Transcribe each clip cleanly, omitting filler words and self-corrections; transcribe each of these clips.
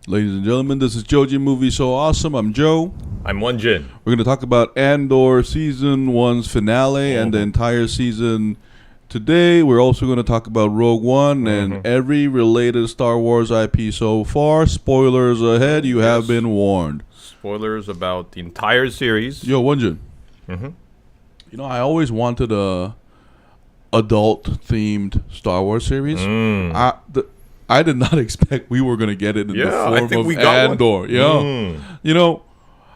Ladies and gentlemen, this is JoeJinMovieSoAwesome. I'm Joe. I'm Won-Jin. We're going to talk about Andor Season 1's finale and the entire season today. We're also going to talk about Rogue One and every related Star Wars IP so far. Spoilers ahead. You have been warned. Spoilers about the entire series. Yo, Won-Jin. You know, I always wanted a adult-themed Star Wars series. I did not expect we were going to get it in the form of Andor. You know,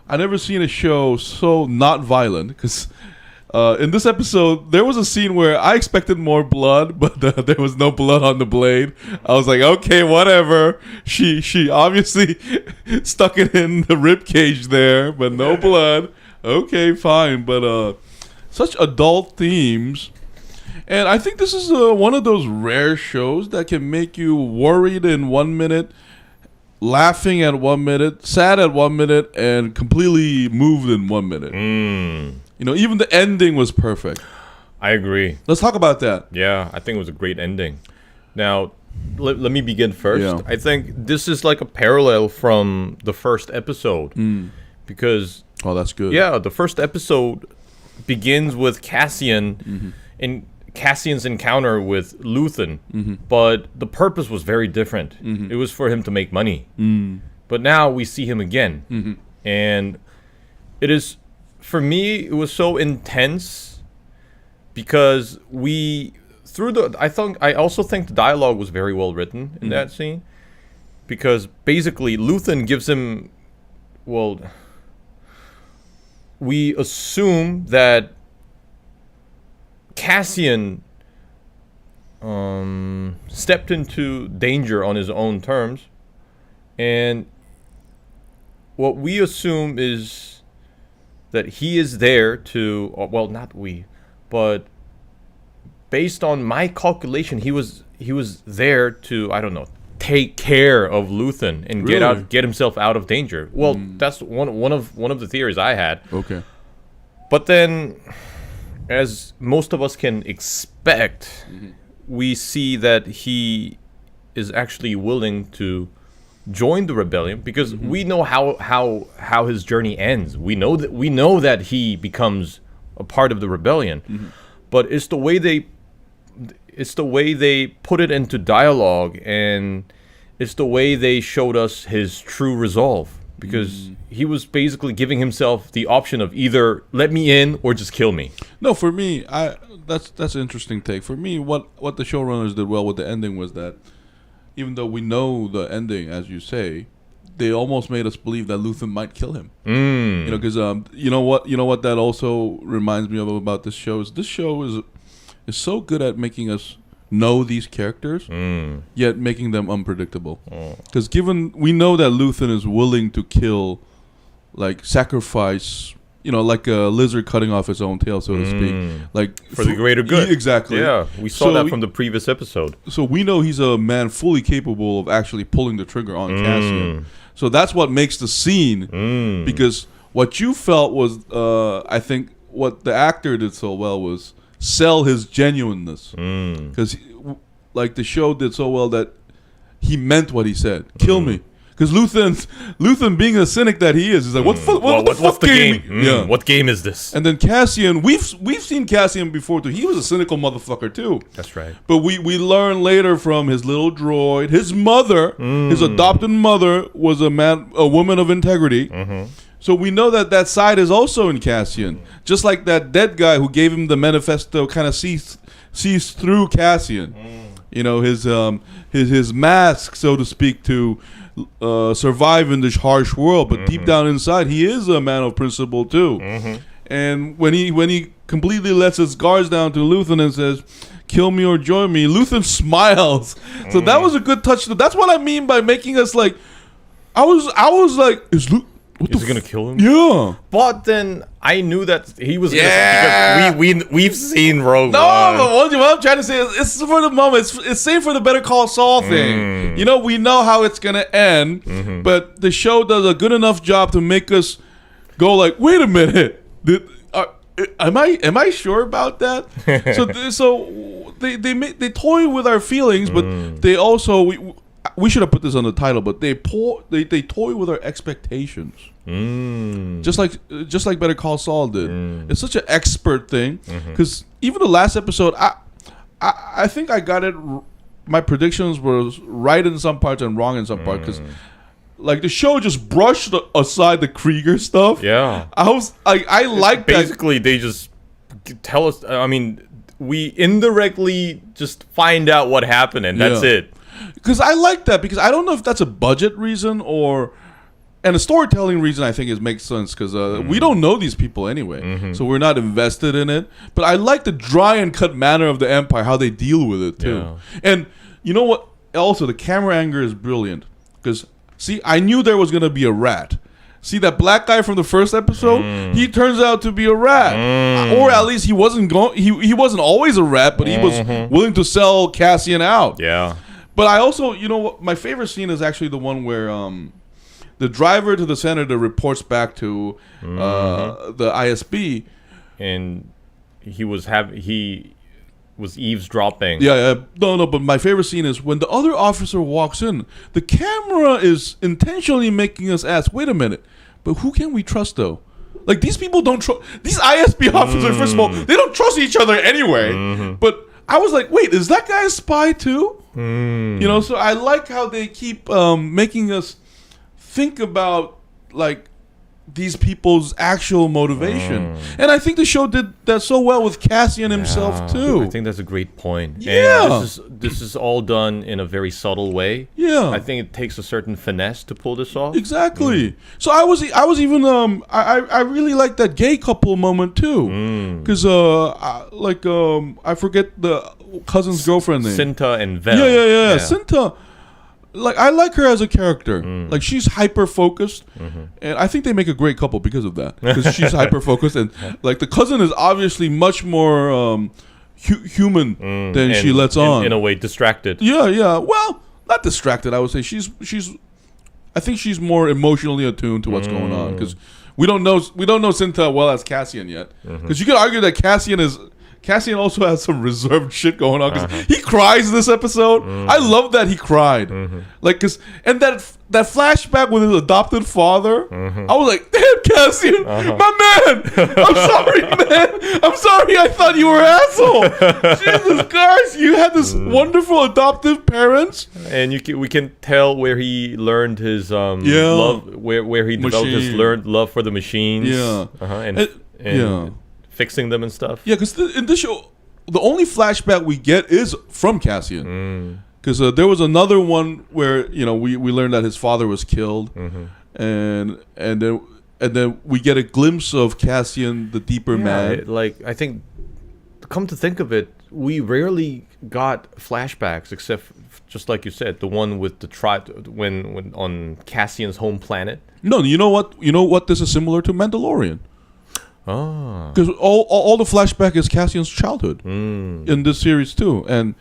I never seen a show so not violent because in this episode there was a scene where I expected more blood, but there was no blood on the blade. I was like, okay, whatever. She obviously stuck it in the rib cage there, but no blood. Okay, fine. But such adult themes. And I think this is one of those rare shows that can make you worried in 1 minute, laughing at 1 minute, sad at 1 minute, and completely moved in 1 minute. You know, even the ending was perfect. I agree. Let's talk about that. Yeah, I think it was a great ending. Now, let me begin first. Yeah. I think this is like a parallel from the first episode. Because... Oh, that's good. Yeah, the first episode begins with Cassian and Cassian's encounter with Luthen, but the purpose was very different. It was for him to make money. But now we see him again. And it is, for me, it was so intense because I also think the dialogue was very well written in that scene. Because basically Luthen gives him, well, we assume that Cassian stepped into danger on his own terms, and what we assume is that he is there to, well, not we, but based on my calculation, he was there to, I don't know, take care of Luthen and get himself out of danger. Well, that's one of the theories I had. Okay. But then, as most of us can expect, we see that he is actually willing to join the rebellion because we know how his journey ends. We know that he becomes a part of the rebellion, but it's the way they put it into dialogue, and it's the way they showed us his true resolve. Because he was basically giving himself the option of either let me in or just kill me. No, for me, that's an interesting take. For me, what the showrunners did well with the ending was that even though we know the ending, as you say, they almost made us believe that Luthen might kill him. You know, because you know what that also reminds me of about this show is so good at making us know these characters, yet making them unpredictable. Because we know that Luthen is willing to kill, like sacrifice, you know, like a lizard cutting off its own tail, so to speak, like for the greater good. Exactly. Yeah, we saw that from the previous episode. So we know he's a man fully capable of actually pulling the trigger on Cassian. So that's what makes the scene, because what you felt was, I think, what the actor did so well was sell his genuineness, because like the show did so well that he meant what he said. Kill me, because Luthen being a cynic that he is like, what's the game? Yeah, what game is this? And then Cassian, we've seen Cassian before too. He was a cynical motherfucker too. That's right. But we learn later from his little droid, his mother, his adopted mother was a woman of integrity. So we know that side is also in Cassian. Just like that dead guy who gave him the manifesto kind of sees through Cassian. You know, his mask, so to speak, to survive in this harsh world. But deep down inside, he is a man of principle too. And when he completely lets his guards down to Luthen and says, kill me or join me, Luthen smiles. So that was a good touch. That's what I mean by making us like, I was like, is Luthen... Is he gonna kill him? Yeah, but then I knew that he was innocent because we've seen Rogue One. But what I'm trying to say is, it's for the moment. It's same for the Better Call Saul thing. You know, we know how it's gonna end, but the show does a good enough job to make us go like, wait a minute, am I sure about that? So they toy with our feelings, but they also we should have put this on the title, but they toy with our expectations. Just like Better Call Saul did. It's such an expert thing because even the last episode, I think I got it. My predictions were right in some parts and wrong in some parts because like the show just brushed aside the Krieger stuff. Yeah, I like that. Basically, they just tell us. I mean, we indirectly just find out what happened, and that's it. Because I like that because I don't know if that's a budget reason and a storytelling reason. I think it makes sense because we don't know these people anyway, so we're not invested in it. But I like the dry and cut manner of the Empire, how they deal with it too. Yeah. And you know what? Also, the camera angle is brilliant because see, I knew there was gonna be a rat. See that black guy from the first episode? He turns out to be a rat, or at least he wasn't He wasn't always a rat, but he was willing to sell Cassian out. Yeah. But I also, you know what? My favorite scene is actually the one where the driver to the senator reports back to the ISB, and he was eavesdropping. Yeah. No. But my favorite scene is when the other officer walks in. The camera is intentionally making us ask, "Wait a minute, but who can we trust though?" Like these people don't trust these ISB officers. First of all, they don't trust each other anyway. But I was like, "Wait, is that guy a spy too?" You know. So I like how they keep making us think about like these people's actual motivation, and I think the show did that so well with Cassian himself too. I think that's a great point. Yeah, and this is all done in a very subtle way. Yeah, I think it takes a certain finesse to pull this off. Exactly. So I was even I really like that gay couple moment too, because I forget the cousin's girlfriend name. Cinta and Vel. Yeah. Cinta. Like I like her as a character. Like she's hyper focused, and I think they make a great couple because of that. Because she's hyper focused, and like the cousin is obviously much more human than she lets on. In a way, distracted. Yeah. Well, not distracted. I would say she's. I think she's more emotionally attuned to what's going on because we don't know Cinta well as Cassian yet. Because you could argue that Cassian also has some reserved shit going on because he cries in this episode. I love that he cried, like and that flashback with his adopted father. I was like, damn, Cassian, my man. I'm sorry, man. I'm sorry. I thought you were an asshole. Jesus Christ, you had this wonderful adoptive parents, and we can tell where he learned his love, where he developed his learned love for the machines. And fixing them and stuff. Yeah, because in this show, the only flashback we get is from Cassian. Because there was another one where we learned that his father was killed, and then we get a glimpse of Cassian, the deeper man. Like I think, come to think of it, we rarely got flashbacks except just like you said, the one with the tribe when on Cassian's home planet. No, you know what? This is similar to Mandalorian. Because all the flashback is Cassian's childhood in this series too, and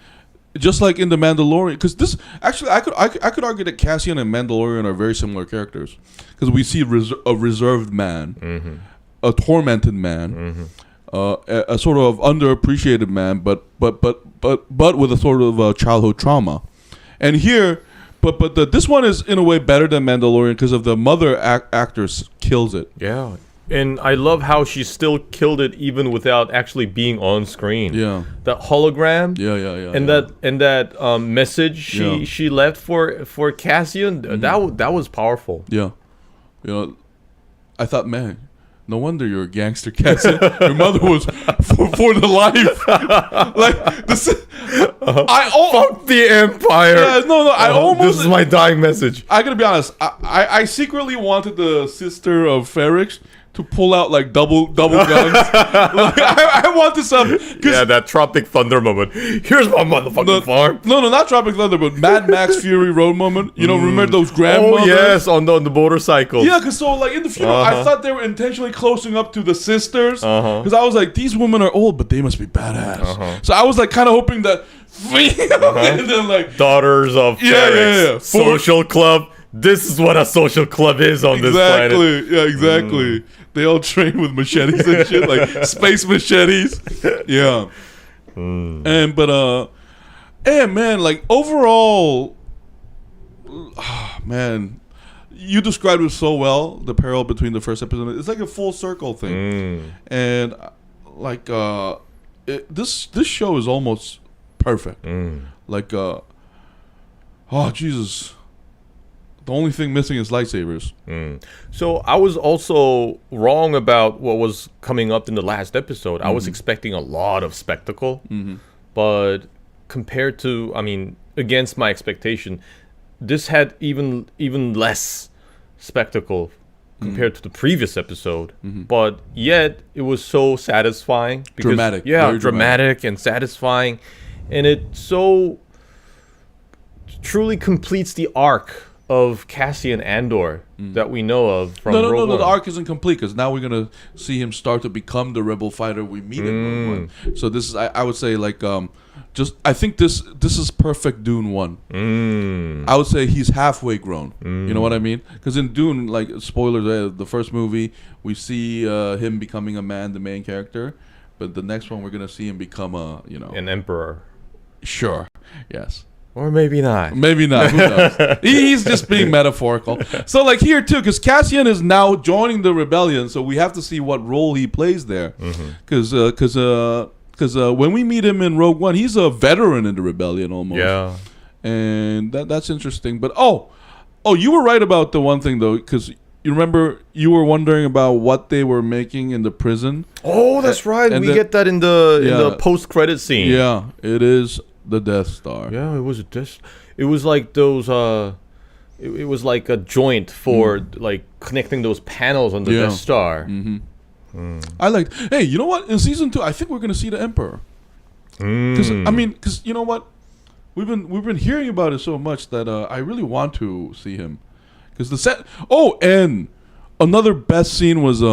just like in the Mandalorian, because this actually I could argue that Cassian and Mandalorian are very similar characters because we see a reserved man, a tormented man, a sort of underappreciated man, but with a sort of childhood trauma, and here. But this one is in a way better than Mandalorian because of the mother actress kills it. Yeah. And I love how she still killed it even without actually being on screen. Yeah, that hologram. Yeah. And that message she left for Cassian. That was powerful. Yeah, I thought, man, no wonder you're a gangster, Cassian. Your mother was for the life. Like this. Fuck the Empire. Yeah, no. I almost. This is my dying message. I gotta be honest. I secretly wanted the sister of Ferrix to pull out like double guns. Like, I want this that Tropic Thunder moment. Here's my motherfucking farm. No, not Tropic Thunder, but Mad Max Fury Road moment. Remember those grandmothers? Oh yes, on the motorcycle. Yeah, because so like in the funeral, I thought they were intentionally closing up to the sisters because I was like, these women are old, but they must be badass. So I was like kind of hoping that, and then like daughters of Ferrix, social club. This is what a social club is on this planet. Exactly. Yeah, exactly. They all train with machetes and shit, like space machetes. Yeah. And man, like overall, man, you described it so well. The parallel between the first episode, it's like a full circle thing, and like this show is almost perfect. Like, oh Jesus. The only thing missing is lightsabers. So I was also wrong about what was coming up in the last episode. I was expecting a lot of spectacle, but compared to, against my expectation, this had even less spectacle compared to the previous episode. But yet it was so satisfying. Because, dramatic. Yeah, dramatic and satisfying. And it so truly completes the arc of Cassian Andor that we know of from Rogue One. No, the arc isn't complete because now we're going to see him start to become the rebel fighter we meet in Rogue One. So this is, I would say, like, I think this is perfect Dune 1. I would say he's halfway grown. You know what I mean? Because in Dune, like, spoilers, the first movie, we see him becoming a man, the main character. But the next one, we're going to see him become an emperor. Sure. Yes. Or maybe not. Maybe not. Who knows? He's just being metaphorical. So, like, here, too, because Cassian is now joining the rebellion, so we have to see what role he plays there. Because when we meet him in Rogue One, he's a veteran in the rebellion almost. Yeah. And that's interesting. But, you were right about the one thing, though, because you remember you were wondering about what they were making in the prison. Oh, that's right. And we get that in the post-credit scene. Yeah, it is the Death Star. Yeah, it was it was like those it was like a joint for like connecting those panels on the Death Star. I liked. Hey, you know what? In season 2, I think we're gonna see the Emperor. Because you know what, we've been hearing about it so much that I really want to see him. Because the set. Oh, and another best scene was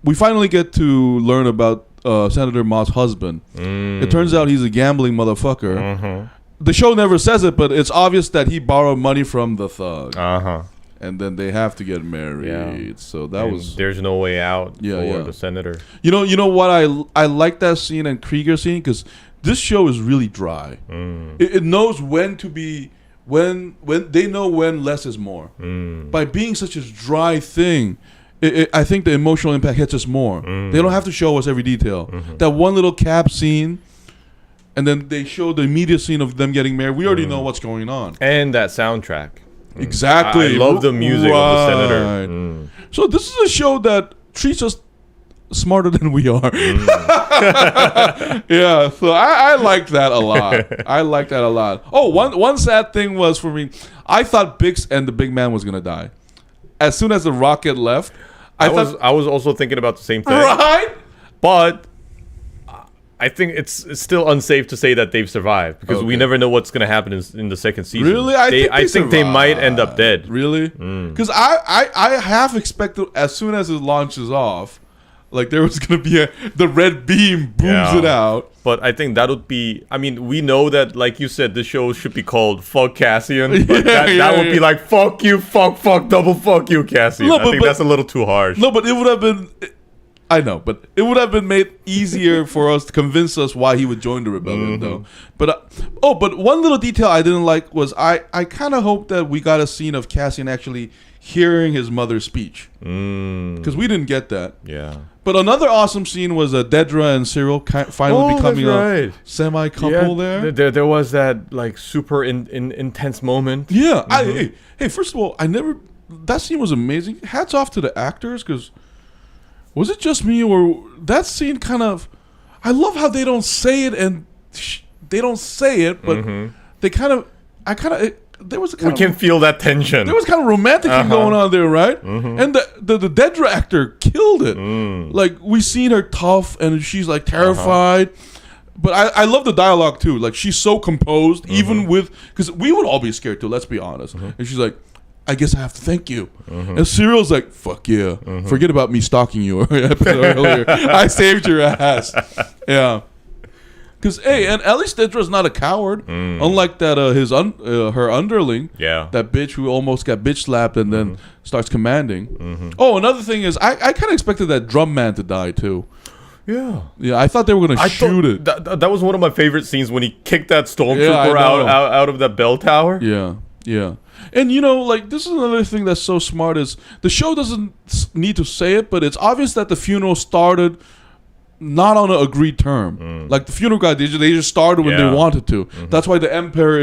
we finally get to learn about Senator Moss' husband. It turns out he's a gambling motherfucker. The show never says it, but it's obvious that he borrowed money from the thug. And then they have to get married. Yeah. So there's no way out for the senator. You know what I like that scene and Krieger scene because this show is really dry. It knows when to be when they know when less is more. By being such a dry thing. I think the emotional impact hits us more. They don't have to show us every detail. That one little cab scene, and then they show the immediate scene of them getting married. We already know what's going on. And that soundtrack. Exactly. I love the music of the Senator. So this is a show that treats us smarter than we are. Yeah, so I liked that a lot. Oh, one sad thing was for me, I thought Bix and the big man was going to die. As soon as the rocket left, I was also thinking about the same thing. Right? But I think it's still unsafe to say that they've survived because we never know what's going to happen in the second season. Really? I think they might end up dead. Really? Because I have expected as soon as it launches off, like there was going to be the red beam booms it out. But I think that would be... I mean, we know that, like you said, the show should be called Fuck Cassian. But that would be like, fuck you, fuck, double fuck you, Cassian. I think that's a little too harsh. No, but it would have been... I know, but it would have been made easier for us to convince us why he would join the rebellion, though. But but one little detail I didn't like was I kind of hoped that we got a scene of Cassian actually hearing his mother's speech. Because we didn't get that. Yeah. But another awesome scene was Dedra and Syril finally becoming a semi-couple there. There was that like super intense moment. Yeah. Hey, first of all, that scene was amazing. Hats off to the actors because was it just me or that scene kind of... I love how they don't say it and they don't say it, but they kind of... There was a kind we can feel that tension. There was kind of romantic thing going on there, right? And the Dedra actor killed it. Like we seen her tough and she's like terrified, but I love the dialogue too. Like she's so composed, even with because we would all be scared too. Let's be honest. And she's like, I guess I have to thank you. And Syril's like, fuck yeah, forget about me stalking you earlier. I saved your ass. Yeah. Because and at least Dedra's not a coward, unlike that her underling, that bitch who almost got bitch slapped and then starts commanding. Oh, another thing is I kind of expected that drum man to die too. Yeah, I thought they were gonna shoot it. That was one of my favorite scenes when he kicked that stormtrooper out of that bell tower. Yeah. And like this is another thing that's so smart is the show doesn't need to say it, but it's obvious that the funeral started not on an agreed term. Like the funeral guy, they just started when they wanted to. That's why the empire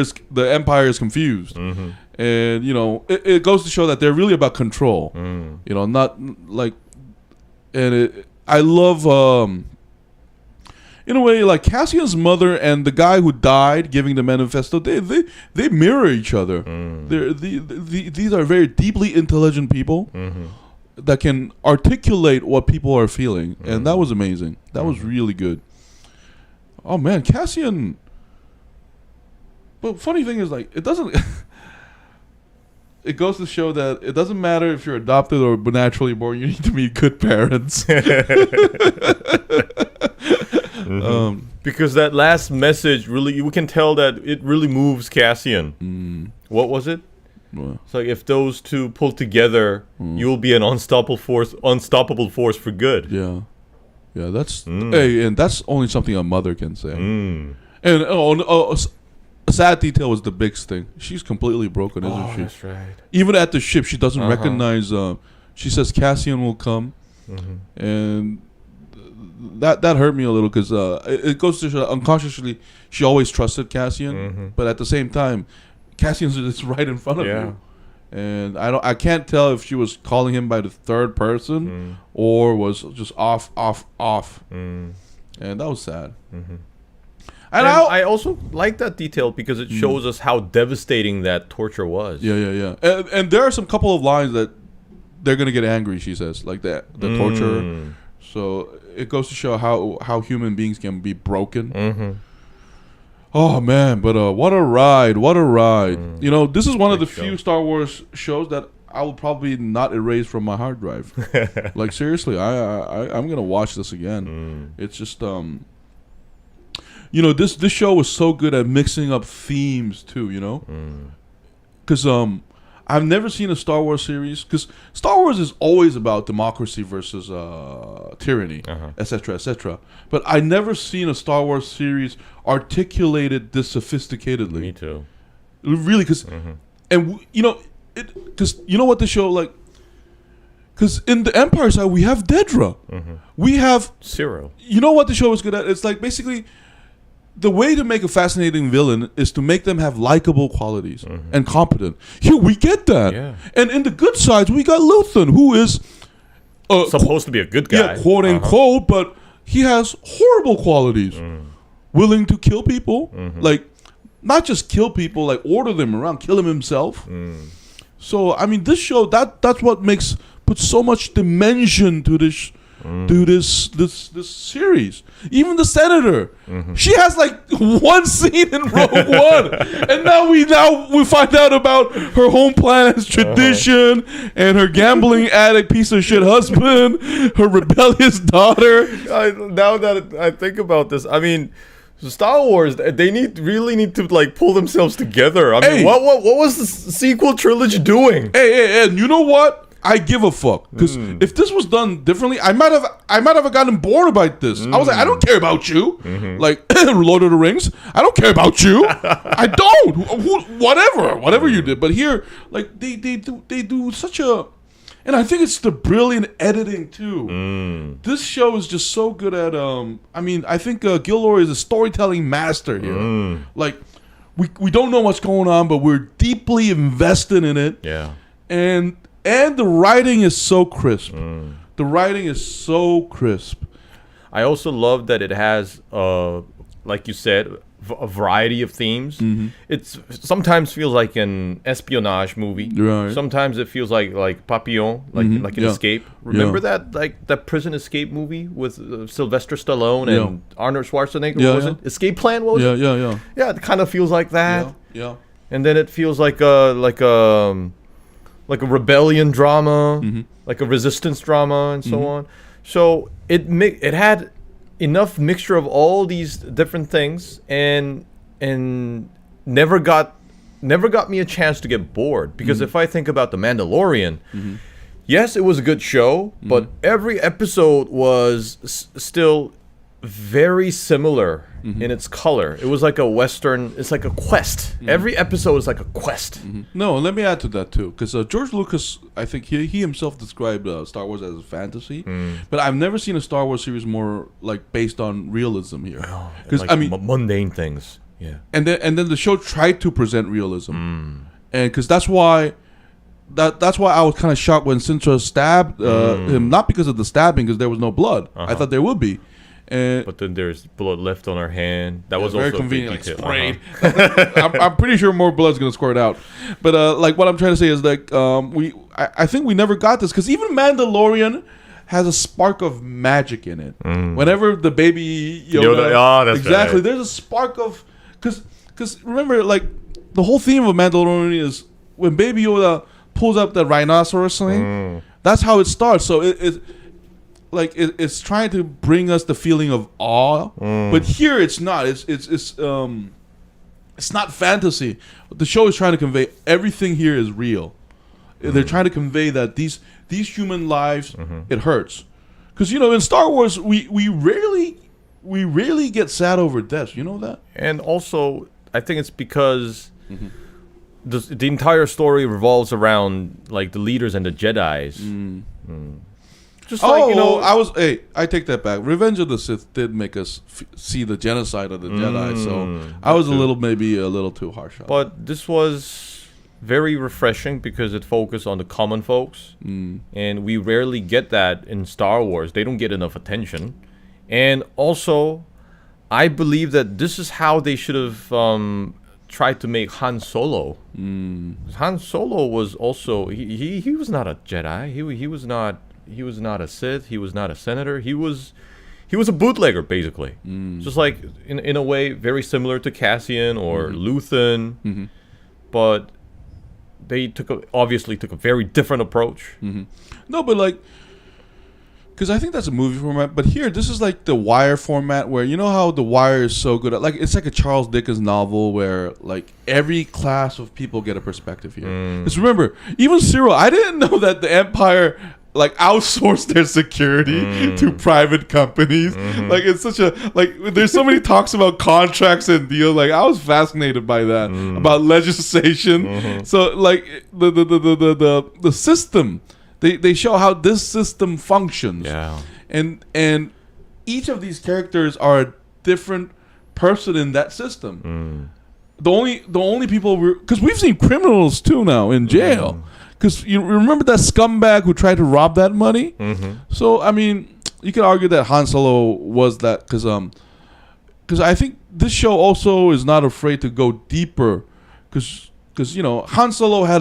is confused. And it goes to show that they're really about control. Not like, and I love. In a way, like Cassian's mother and the guy who died giving the manifesto, they mirror each other. These are very deeply intelligent people that can articulate what people are feeling, and that was amazing. That was really good. Oh man, Cassian. But funny thing is, like, it doesn't. It goes to show that it doesn't matter if you're adopted or naturally born. You need to be good parents. Because that last message really, we can tell that it really moves Cassian. What was it? It's like if those two pull together, you'll be an unstoppable force for good. Yeah, that's hey, and that's only something a mother can say. And a sad detail was the big thing. She's completely broken, isn't she? That's right. Even at the ship, she doesn't recognize. She says Cassian will come, and that hurt me a little because it goes to show unconsciously she always trusted Cassian, but at the same time, Cassian's just right in front of you, and I can't tell if she was calling him by the third person or was just off, and that was sad. And I also like that detail because it shows us how devastating that torture was. Yeah. And there are some couple of lines that they're gonna get angry. She says like that the torture. So it goes to show how human beings can be broken. Oh man, but what a ride! What a ride! This is one of the few Star Wars shows that I will probably not erase from my hard drive. Like seriously, I'm gonna watch this again. It's just this show was so good at mixing up themes too. Because I've never seen a Star Wars series, because Star Wars is always about democracy versus tyranny, etc., etc. But I never seen a Star Wars series articulated this sophisticatedly. Me too. Really, because and because what the show like. Because in the Empire side we have Dedra, we have Syril. You know what the show is good at? It's like basically. The way to make a fascinating villain is to make them have likable qualities and competent. Here we get that. Yeah. And in the good sides, we got Luthen, who is supposed to be a good guy. Yeah, quote unquote, but he has horrible qualities. Willing to kill people. Like, not just kill people, like order them around, kill him himself. So, I mean, this show, that's what puts so much dimension to this this series. Even the senator, she has like one scene in Rogue One, and now we find out about her home planet's tradition and her gambling addict piece of shit husband, her rebellious daughter. Now that I think about this, I mean, Star Wars, they really need to like pull themselves together. I mean, what was the sequel trilogy doing? Hey, and you know what? I give a fuck, because if this was done differently, I might have gotten bored about this. I was like, I don't care about you, like Lord of the Rings. I don't care about you. I don't. Whatever you did, but here, like they do such a, and I think it's the brilliant editing too. This show is just so good at. I mean, I think Gilroy is a storytelling master here. Like we don't know what's going on, but we're deeply invested in it. Yeah, And the writing is so crisp. The writing is so crisp. I also love that it has, like you said, a variety of themes. It sometimes feels like an espionage movie. Right. Sometimes it feels like Papillon, like an escape. Remember that prison escape movie with Sylvester Stallone and Arnold Schwarzenegger? What was it? Escape Plan? What was it? Yeah. Yeah, it kind of feels like that. Yeah. And then it feels like a rebellion drama, like a resistance drama, and so on. So it had enough mixture of all these different things, and never got me a chance to get bored. Because if I think about The Mandalorian, yes, it was a good show, but every episode was still very similar in its color. It was like a Western. It's like a quest. Every episode is like a quest. No, let me add to that too, because George Lucas, I think he himself described Star Wars as a fantasy, but I've never seen a Star Wars series more like based on realism here. Because like, I mean, mundane things. Yeah. And then the show tried to present realism, and because that's why I was kind of shocked when Sintra stabbed him, not because of the stabbing, because there was no blood. I thought there would be. But then there's blood left on her hand. That was very also convenient, like sprayed. I'm pretty sure more blood's gonna squirt out. But like what I'm trying to say is like I think we never got this, because even Mandalorian has a spark of magic in it. Whenever the baby Yoda that's exactly, right. there's a spark of because remember, like the whole theme of Mandalorian is when Baby Yoda pulls up the rhinoceros thing. That's how it starts. So it's trying to bring us the feeling of awe, but here it's not. It's not fantasy. The show is trying to convey everything here is real. They're trying to convey that these human lives, it hurts, because in Star Wars we rarely get sad over death. You know that? And also, I think it's because the entire story revolves around like the leaders and the Jedis. Just like, I take that back. Revenge of the Sith did make us see the genocide of the Jedi, so I was maybe a little too harsh on it. But this was very refreshing because it focused on the common folks, and we rarely get that in Star Wars. They don't get enough attention. And also, I believe that this is how they should have tried to make Han Solo. Han Solo was also he was not a Jedi. He was not a Sith. He was not a senator. He was a bootlegger, basically. Just like in a way very similar to Cassian or Luthen, but they obviously took a very different approach. No, but like, because I think that's a movie format, but here this is like the Wire format, where you know how the Wire is so good at, like, it's like a Charles Dickens novel where like every class of people get a perspective here. Because remember, even Syril, I didn't know that the Empire like outsourced their security to private companies. Like, it's such a, like, there's so many talks about contracts and deals. Like, I was fascinated by that, about legislation. So like the system, they show how this system functions. And each of these characters are a different person in that system. The only people, because we've seen criminals too now in jail. Because you remember that scumbag who tried to rob that money? So, I mean, you could argue that Han Solo was that, because I think this show also is not afraid to go deeper. Because Han Solo had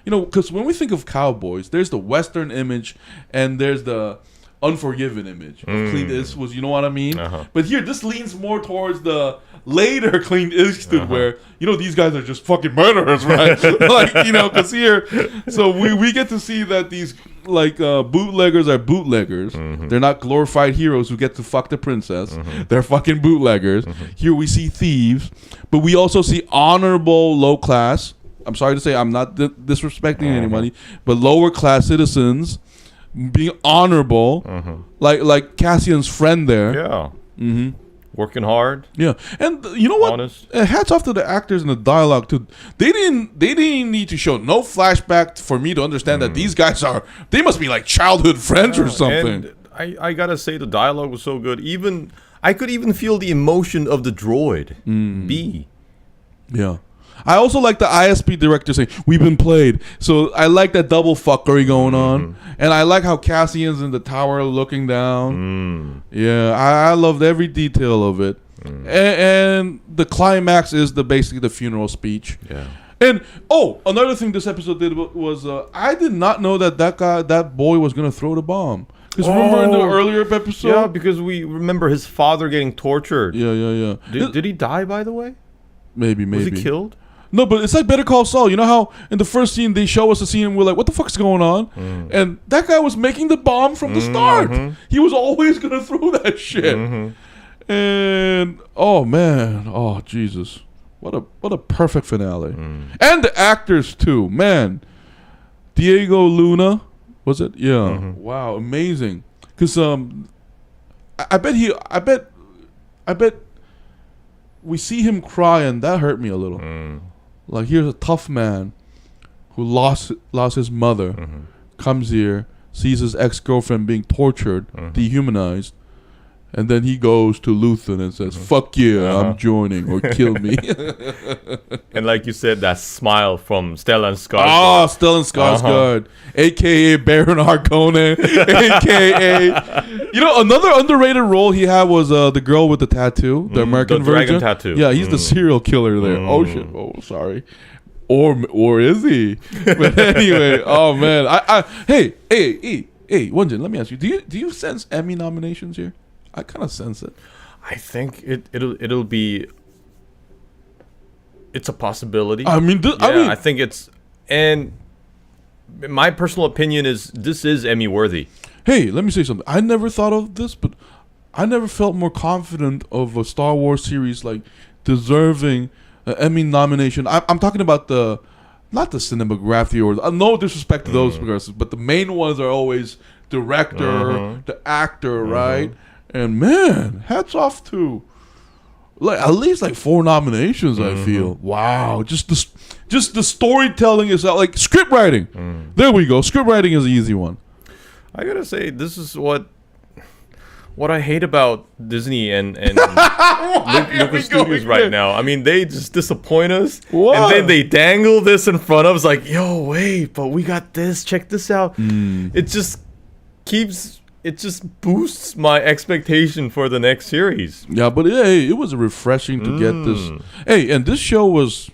because when we think of cowboys, there's the Western image and there's the Unforgiven image of Clint Eastwood, you know what I mean? But here, this leans more towards the later Clint Eastwood, where these guys are just fucking murderers, right? Like, because here, so we get to see that these like bootleggers are bootleggers. They're not glorified heroes who get to fuck the princess. They're fucking bootleggers. Here we see thieves, but we also see honorable low class. I'm sorry to say, I'm not disrespecting anybody, but lower class citizens being honorable, like Cassian's friend there. Working hard. And you know what? Honest. Hats off to the actors and the dialogue too. They didn't need to show no flashback for me to understand that these guys they must be like childhood friends or something. And I gotta say, the dialogue was so good. Even I could even feel the emotion of the droid. B. Yeah. I also like the ISP director saying, "We've been played." So I like that double fuckery going on. And I like how Cassian's in the tower looking down. Yeah, I loved every detail of it. And the climax is basically the funeral speech. And another thing this episode did was I did not know that boy was going to throw the bomb. Because remember in the earlier episode? Yeah, because we remember his father getting tortured. Yeah. Did he die, by the way? Maybe. Was he killed? No, but it's like Better Call Saul. You know how in the first scene they show us a scene and we're like, what the fuck's going on? And that guy was making the bomb from the start. He was always going to throw that shit. And, oh man. Oh, Jesus. What a perfect finale. And the actors too. Man. Diego Luna. Was it? Yeah. Wow. Amazing. Because I bet we see him cry, and that hurt me a little. Like, here's a tough man who lost his mother, comes here, sees his ex-girlfriend being tortured, dehumanized, and then he goes to Luthen and says, "Fuck yeah, I'm joining, or kill me." And like you said, that smile from Stellan Skarsgård. Oh, Stellan Skarsgård, a.k.a. Baron Harkonnen, a.k.a. You know, another underrated role he had was the girl with the tattoo, the American version. Dragon tattoo. Yeah, he's the serial killer there. Oh, shit. Oh, sorry. Or is he? But anyway, oh, man. Hey, Won-Jin, let me ask you. Do you sense Emmy nominations here? I kind of sense it. I think it'll be. It's a possibility. I think it's, and my personal opinion is this is Emmy worthy. Hey, let me say something. I never thought of this, but I never felt more confident of a Star Wars series like deserving an Emmy nomination. I'm talking about not the cinematography or no disrespect to those, but the main ones are always director, the actor, right? And man, hats off to like at least like 4 nominations. I feel wow. Just the storytelling is out, like script writing. There we go. Script writing is the easy one. I gotta say, this is what I hate about Disney and Lucas Studios right now. I mean, they just disappoint us, and then they dangle this in front of us like, "Yo, wait, but we got this. Check this out." It just boosts my expectation for the next series. Yeah, but hey, it was refreshing to get this. Hey, and this show was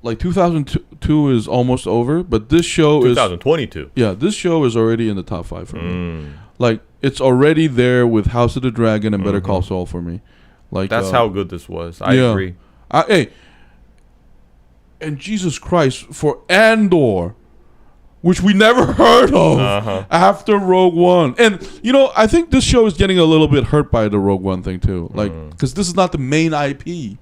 like 2002 is almost over, but this show 2022. Yeah, this show is already in the top 5 for me. Like, it's already there with House of the Dragon and Better Call Saul for me. Like, that's how good this was. I agree. Hey, and Jesus Christ, for Andor, which we never heard of after Rogue One. And, you know, I think this show is getting a little bit hurt by the Rogue One thing, too. Like, because this is not the main IP.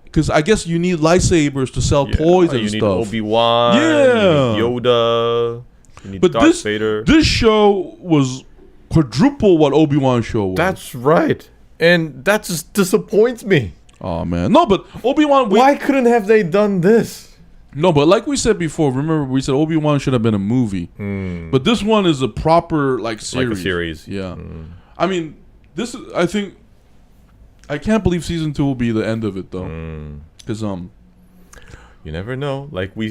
Because I guess you need lightsabers to sell toys and you stuff. You need Obi-Wan, you need Yoda, you need Darth Vader. This show was quadruple what Obi-Wan show was. That's right. And that just disappoints me. Oh, man. No, but Obi-Wan... Why couldn't have they done this? No, but like we said before, remember we said Obi-Wan should have been a movie. But this one is a proper like series. Like a series. Yeah. I mean, this is, I think, I can't believe season 2 will be the end of it though. Because you never know. Like we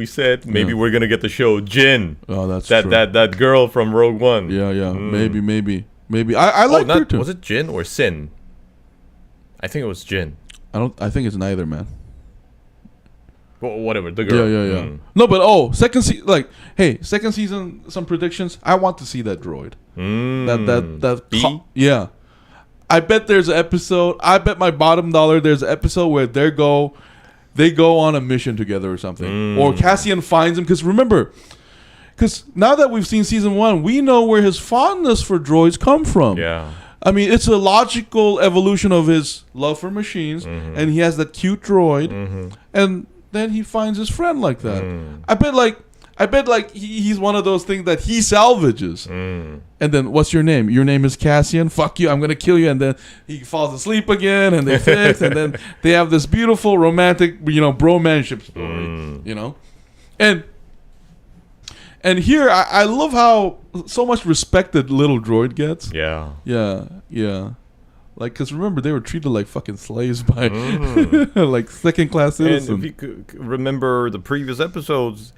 said, maybe we're gonna get the show Jin. Oh, that's true. That girl from Rogue One. Yeah. Maybe. I like her too. Was it Jin or Sin? I think it was Jin. I think it's neither, man. Well, whatever, the girl. Yeah. No, but second season, some predictions. I want to see that droid. That yeah. I bet there's an episode. I bet my bottom dollar there's an episode where they go on a mission together or something. Or Cassian finds him, because remember, because now that we've seen season 1, we know where his fondness for droids come from. Yeah. I mean, it's a logical evolution of his love for machines, and he has that cute droid, and then he finds his friend like that. I bet like he's one of those things that he salvages. And then, what's your name? Your name is Cassian? Fuck you, I'm going to kill you. And then he falls asleep again, and they fix, and then they have this beautiful romantic, bromanship story, And here, I love how so much respect that little droid gets. Yeah. Like, because remember, they were treated like fucking slaves by like second-class citizens. And if you could remember the previous episodes,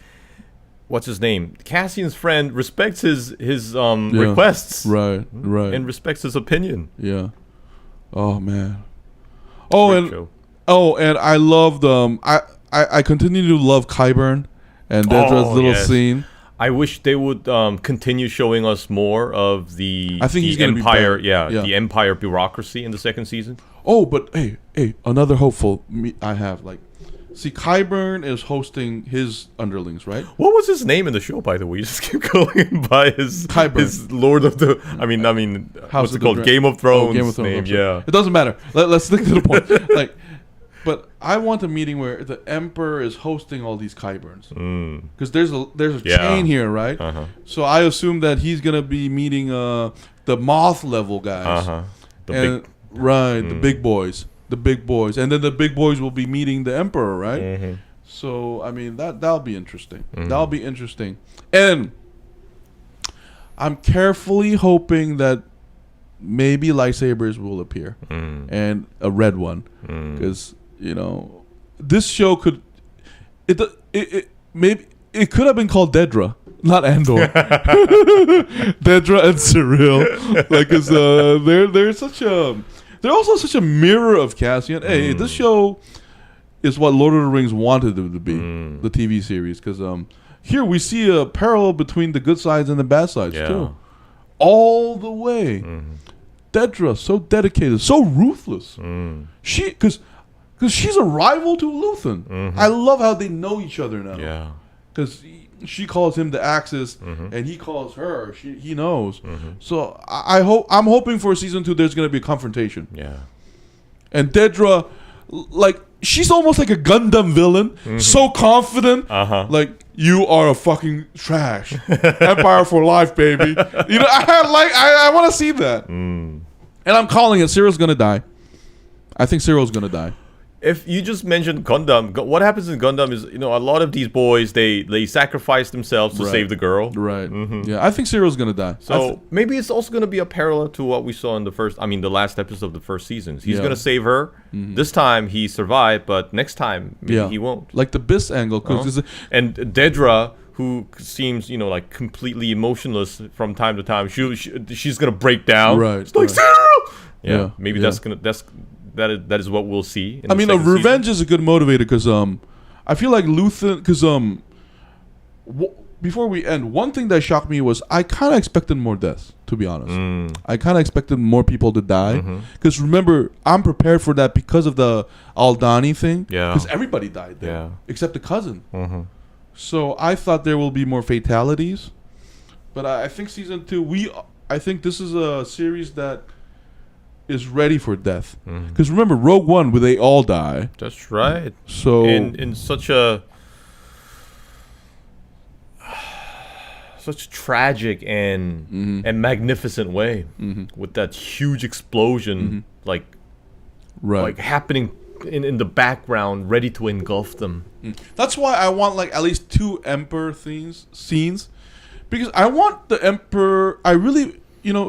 what's his name? Cassian's friend respects his requests. Right. And respects his opinion. Yeah. Oh, man. And I loved, I continue to love Qyburn and Dedra's little scene. I wish they would continue showing us more of the Empire. The Empire bureaucracy in the second season. Oh, but hey, another hopeful I have. Like, see, Qyburn is hosting his underlings, right? What was his name in the show, by the way? You just keep calling him by his Lord of the. I mean, what's it called? Game of Thrones. Game of Thrones. Name, yeah. It doesn't matter. Let's stick to the point. But I want a meeting where the Emperor is hosting all these Qyburns, because there's a chain here, right? So I assume that he's gonna be meeting the Moth level guys. The big boys, and then the big boys will be meeting the Emperor, right? So I mean that'll be interesting. That'll be interesting, and I'm carefully hoping that maybe lightsabers will appear, and a red one, because this show could maybe it could have been called Dedra, not Andor. Dedra and Syril, like, cause they're also such a mirror of Cassian. Hey, this show is what Lord of the Rings wanted it to be, the TV series, because here we see a parallel between the good sides and the bad sides too, all the way. Dedra, so dedicated, so ruthless. Because she's a rival to Luthen. I love how they know each other now. Yeah. Because she calls him the Axis, and he calls her. He knows. So I'm hoping for season 2 there's going to be a confrontation. Yeah. And Dedra, like, she's almost like a Gundam villain. So confident. Like, you are a fucking trash. Empire for life, baby. I want to see that. And I'm calling it. Syril's going to die. I think Syril's going to die. If you just mentioned Gundam, what happens in Gundam is, a lot of these boys, they sacrifice themselves to save the girl. Right. Yeah, I think Syril's going to die. So maybe it's also going to be a parallel to what we saw in the last episode of the first season. He's going to save her. This time he survived, but next time maybe he won't. Like the Biss angle. And Dedra, who seems, like completely emotionless from time to time, she's going to break down. Right. It's like, Syril! Yeah, maybe that is what we'll see. I mean, revenge is a good motivator, because I feel like Luthen, because before we end, one thing that shocked me was I kind of expected more deaths, to be honest. I kind of expected more people to die, because remember, I'm prepared for that because of the Aldani thing. Yeah, because everybody died there, except the cousin. So I thought there will be more fatalities, but I think season 2, I think this is a series that is ready for death. Because remember, Rogue One, where they all die. That's right. So in such a tragic and magnificent way, with that huge explosion, like happening in the background, ready to engulf them. That's why I want like at least 2 Emperor scenes, because I want the Emperor. I really.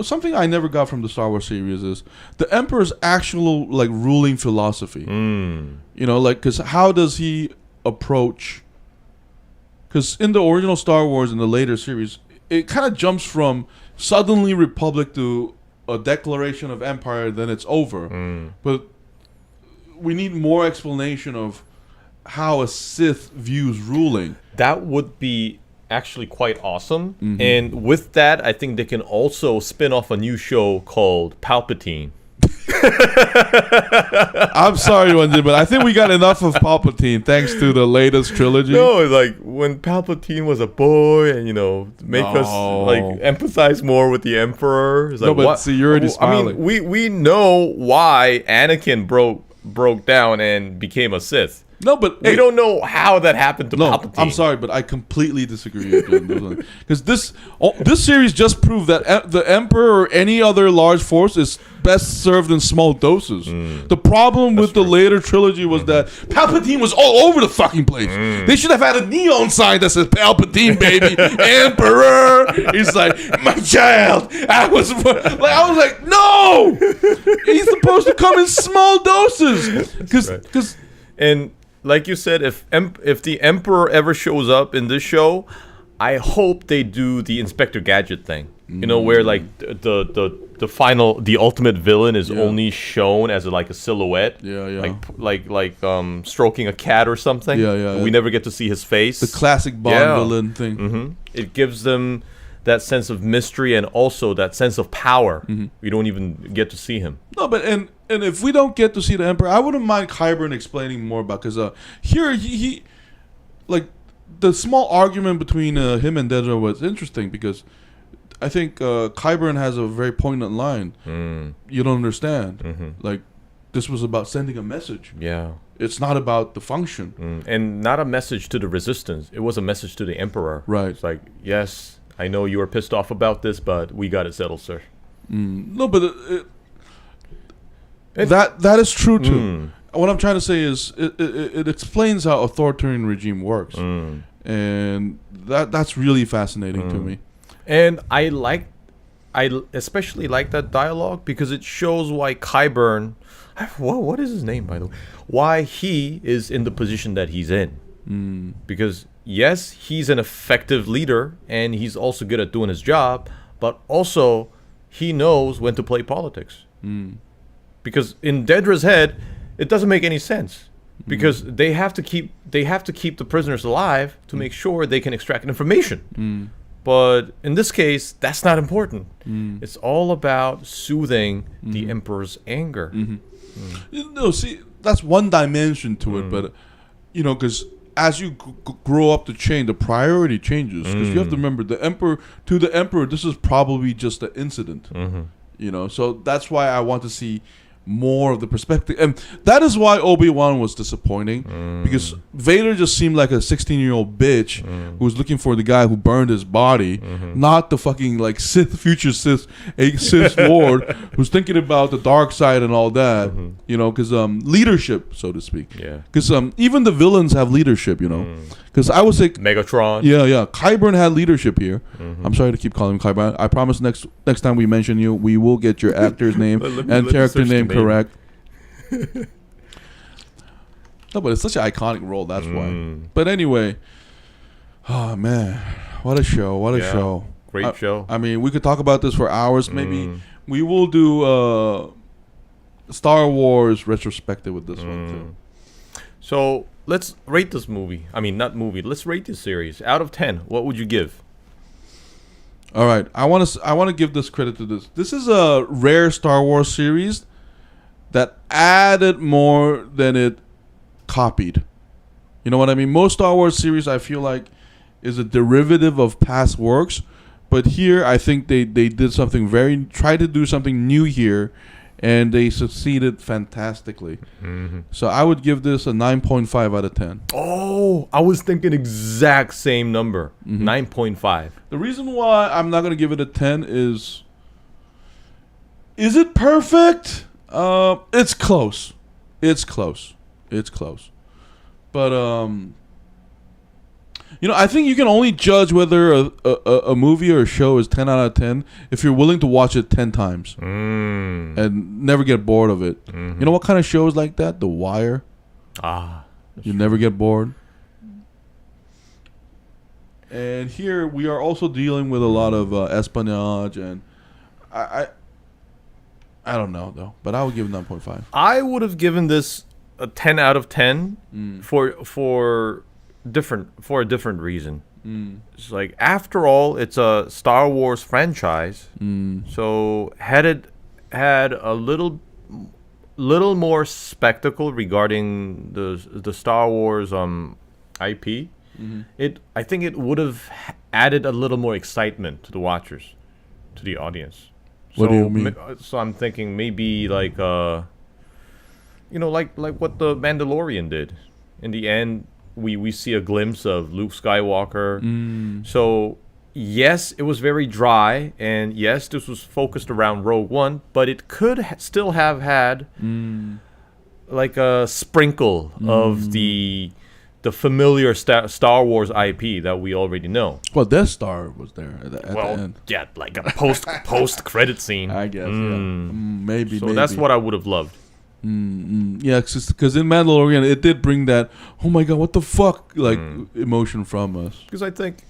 Something I never got from the Star Wars series is the Emperor's actual, like, ruling philosophy. Because how does he approach... Because in the original Star Wars and the later series, it kind of jumps from suddenly Republic to a declaration of Empire, then it's over. But we need more explanation of how a Sith views ruling. That would be... actually quite awesome. And with that, I think they can also spin off a new show called Palpatine. I'm sorry, Won-Jin, but I think we got enough of Palpatine thanks to the latest trilogy. No, like when Palpatine was a boy, and make us like empathize more with the Emperor. It's like, but see, you're already smiling. I mean, we know why Anakin broke down and became a Sith. No, but we don't know how that happened to Palpatine. I'm sorry, but I completely disagree with you. Because this series just proved that the Emperor or any other large force is best served in small doses. The problem with the later trilogy was that Palpatine was all over the fucking place. They should have had a neon sign that says Palpatine, baby, Emperor. He's like, my child. I was like, no, he's supposed to come in small doses. Because and. Like you said, if the Emperor ever shows up in this show, I hope they do the Inspector Gadget thing. Where like the ultimate villain is only shown as a silhouette. Like stroking a cat or something. We never get to see his face. The classic Bond villain thing. It gives them that sense of mystery and also that sense of power. We don't even get to see him. No, but and if we don't get to see the Emperor, I wouldn't mind Qyburn explaining more about, because here he like the small argument between him and Dedra was interesting, because I think Qyburn has a very poignant line. You don't understand. Like, this was about sending a message. Yeah. It's not about the function. And not a message to the Resistance. It was a message to the Emperor. Right. It's like, yes, I know you were pissed off about this, but we got it settled, sir. No, but that is true too. What I'm trying to say is it explains how authoritarian regime works, and that's really fascinating to me. And I especially like that dialogue because it shows why Qyburn, what is his name by the way? Why he is in the position that he's in. Because yes, he's an effective leader and he's also good at doing his job, but also he knows when to play politics. Because in Dedra's head, it doesn't make any sense. Because they have to keep the prisoners alive to make sure they can extract information. But in this case, that's not important. It's all about soothing the Emperor's anger. No, see, that's one dimension to it, but because as you grow up the chain, the priority changes. Because you have to remember, the Emperor, this is probably just an incident. So that's why I want to see more of the perspective, and that is why Obi-Wan was disappointing, because Vader just seemed like a 16-year-old bitch who was looking for the guy who burned his body, not the fucking like future Sith Lord who's thinking about the dark side and all that, because leadership, so to speak. Because even the villains have leadership, because I would say Megatron. Qyburn had leadership here. I'm sorry to keep calling him Qyburn. I promise next time we mention you, we will get your actor's name and character name correct. No, but it's such an iconic role, that's why. But anyway, oh man, what a show. Show. Great show. I mean, we could talk about this for hours. Maybe we will do Star Wars retrospective with this one too. So let's rate this movie. I mean, not movie. Let's rate this series. Out of 10, what would you give? All right, I want to give this credit to this. This is a rare Star Wars series that added more than it copied. You know what I mean? Most Star Wars series, I feel like, is a derivative of past works, but here I think they did something tried to do something new here, and they succeeded fantastically. So I would give this a 9.5 out of 10. Oh, I was thinking exact same number, 9.5. The reason why I'm not going to give it a 10 is it perfect? It's close. But I think you can only judge whether a movie or a show is 10 out of 10 if you're willing to watch it 10 times and never get bored of it. You know what kind of shows like that? The Wire. You never get bored. And here we are also dealing with a lot of espionage, and I don't know though, but I would give it 9.5. I would have given this a 10 out of 10 for a different reason. It's like, after all, it's a Star Wars franchise, so had it had a little more spectacle regarding the Star Wars IP, I think it would have added a little more excitement to the watchers, to the audience. What do you mean? So I'm thinking maybe like like what the Mandalorian did. In the end, we see a glimpse of Luke Skywalker. So yes, it was very dry, and yes, this was focused around Rogue One, but it could still have had like a sprinkle of the familiar Star Wars IP that we already know. Well, Death Star was there at the end. Yeah, like a post credit scene. I guess. Maybe. So that's what I would have loved. Yeah, because in Mandalorian, it did bring that, oh my god, what the fuck, emotion from us. Because I think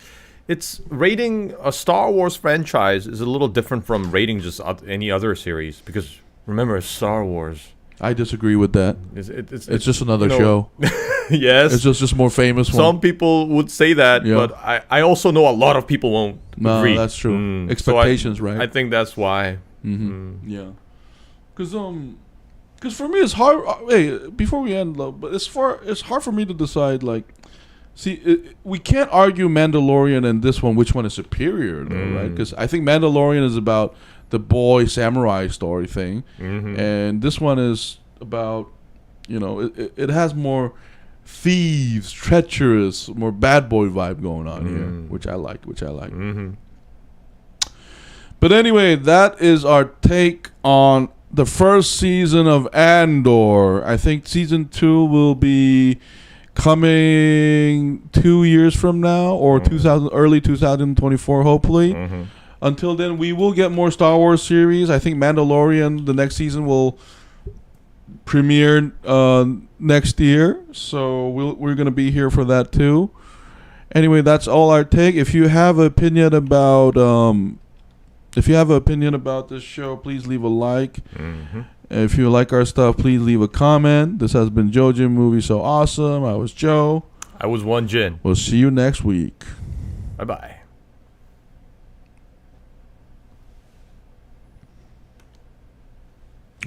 it's rating a Star Wars franchise is a little different from rating just any other series. Because remember, it's Star Wars. I disagree with that. It's just another show. Yes. It's just more famous one. Some people would say that, but I also know a lot of people won't agree. No, that's true. Expectations, so right? I think that's why. Yeah. Because for me, it's hard. Hey, before we end, but it's hard for me to decide. We can't argue Mandalorian and this one, which one is superior, though, right? Because I think Mandalorian is about the boy samurai story thing, and this one is about, it has more thieves, treacherous, more bad boy vibe going on here, which I like. But anyway, that is our take on the first season of Andor. I think season 2 will be coming 2 years from now, or early 2024, hopefully. Until then, we will get more Star Wars series. I think Mandalorian, the next season, will premiere next year. So we're going to be here for that too. Anyway, that's all our take. If you have an opinion about this show, please leave a like. If you like our stuff, please leave a comment. This has been JoeJinMovieSoAwesome. I was Joe. I was Won-Jin. We'll see you next week. Bye-bye.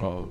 Oh.